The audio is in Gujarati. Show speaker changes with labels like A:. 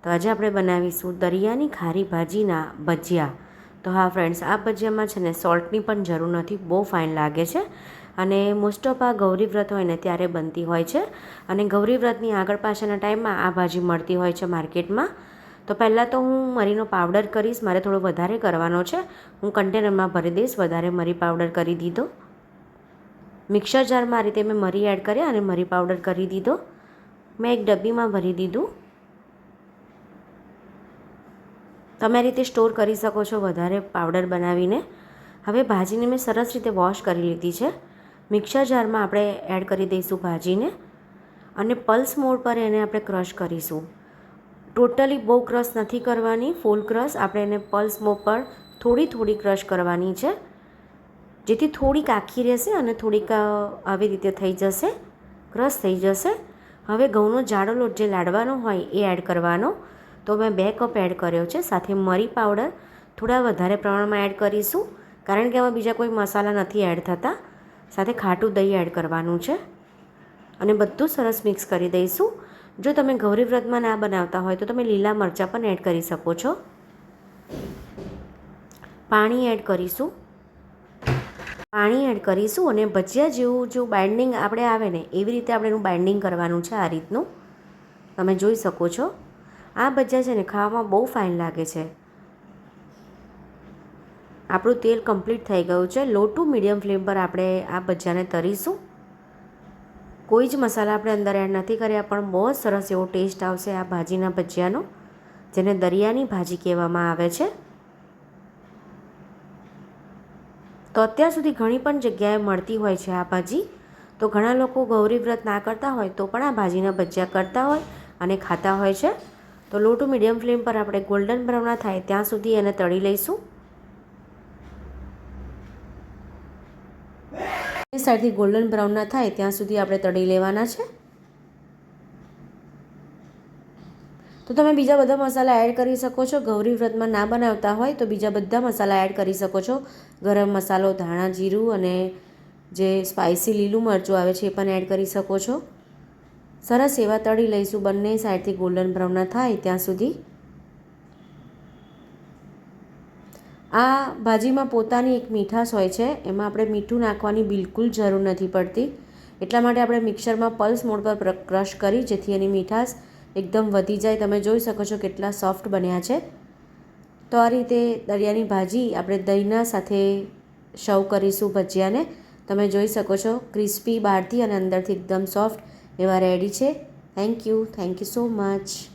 A: તો આજે આપણે બનાવીશું દરિયાની ખારી ભાજીના ભજીયા. તો હા ફ્રેન્ડ્સ, આ ભજીયામાં છે ને સોલ્ટની પણ જરૂર નથી, બહુ ફાઇન લાગે છે. અને મોસ્ટ ઓફ આ ગૌરી વ્રત હોય ને ત્યારે બનતી હોય છે. અને ગૌરી વ્રતની આગળ પાછળના ટાઈમમાં આ ભાજી મળતી હોય છે માર્કેટમાં. તો પહેલાં તો હું મરીનો પાવડર કરીશ, મારે થોડો વધારે કરવાનો છે. હું કન્ટેનરમાં ભરી દઈશ, વધારે મરી પાવડર કરી દીધો. મિક્સર જારમાં આ રીતે મેં મરી એડ કર્યા અને મરી પાવડર કરી દીધો. મેં એક ડબ્બીમાં ભરી દીધું. તમે આ રીતે સ્ટોર કરી શકો છો વધારે પાવડર બનાવીને. હવે ભાજીને મેં સરસ રીતે વોશ કરી લીધી છે. મિક્સર જારમાં આપણે એડ કરી દઈશું ભાજીને અને પલ્સ મોડ પર એને આપણે ક્રશ કરીશું. ટોટલી બહુ ક્રશ નથી કરવાની, ફૂલ ક્રશ આપણે એને પલ્સ મોડ પર થોડી થોડી ક્રશ કરવાની છે, જેથી થોડીક આખી રહેશે અને થોડીક આવી રીતે થઈ જશે, ક્રશ થઈ જશે. હવે ઘઉંનો જાડો લોટ જે લાડવાનો હોય એ એડ કરવાનો. તો મેં 2 કપ એડ કર્યો છે. સાથે મરી પાવડર થોડા વધારે પ્રમાણમાં એડ કરીશું, કારણ કે આમાં બીજા કોઈ મસાલા નથી એડ થતા. સાથે ખાટું દહીં એડ કરવાનું છે અને બધું સરસ મિક્સ કરી દઈશું. જો તમે ગૌરી વ્રતમાં ના બનાવતા હોય તો તમે લીલા મરચાં પણ એડ કરી શકો છો. પાણી એડ કરીશું અને ભજીયા જેવું જો બાઇન્ડિંગ આપણે આવે ને એવી રીતે આપણે એનું બાઇન્ડિંગ કરવાનું છે. આ રીતનું તમે જોઈ શકો છો. આ ભજીયા છે ને ખાવામાં બહુ ફાઇન લાગે છે. આપણું તેલ કમ્પ્લીટ થઈ ગયું છે. લો ટુ મીડિયમ ફ્લેમ પર આપણે આ ભજીયાને તળીશું. કોઈ જ મસાલા આપણે અંદર એડ નથી કર્યા, પણ બહુ જ સરસ એવો ટેસ્ટ આવશે આ ભાજીના ભજીયાનો, જેને દરિયાની ભાજી કહેવામાં આવે છે. તો અત્યાર સુધી ઘણી પણ જગ્યાએ મળતી હોય છે આ ભાજી. તો ઘણા લોકો ગૌરી વ્રત ના કરતા હોય તો પણ આ ભાજીના ભજીયા કરતા હોય અને ખાતા હોય છે. તો લો ટુ મીડિયમ ફ્લેમ પર આપણે ગોલ્ડન બ્રાઉન ના થાય ત્યાં સુધી એને તળી લઈશું. એ સાઈડથી ગોલ્ડન બ્રાઉન ના થાય ત્યાં સુધી આપણે તળી લેવાના છે. તો તમે બીજા બધા મસાલા એડ કરી શકો છો. ગૌરી વ્રતમાં ના બનાવતા હોય તો બીજા બધા મસાલા એડ કરી શકો છો. ગરમ મસાલો, ધાણા, જીરું અને જે સ્પાઇસી લીલું મરચું આવે છે એ પણ એડ કરી શકો છો. સરસ એવા તળી લઈશું, બંને સાઈડથી ગોલ્ડન બ્રાઉન ના થાય ત્યાં સુધી. આ ભાજીમાં પોતાની એક મીઠાશ હોય છે, એમાં આપણે મીઠું નાખવાની બિલકુલ જરૂર નથી પડતી. એટલા માટે આપણે મિક્સરમાં પલ્સ મોડ પર ક્રશ કરી, જેથી એની મીઠાશ એકદમ વધી જાય. તમે જોઈ શકો છો કેટલા સોફ્ટ બન્યા છે. તો આ રીતે દરિયાની ભાજી આપણે દહીંના સાથે સર્વ કરીશું ભજીયાને. તમે જોઈ શકો છો ક્રિસ્પી બહારથી અને અંદરથી એકદમ સોફ્ટ એવા રેડી છે. Thank you so much.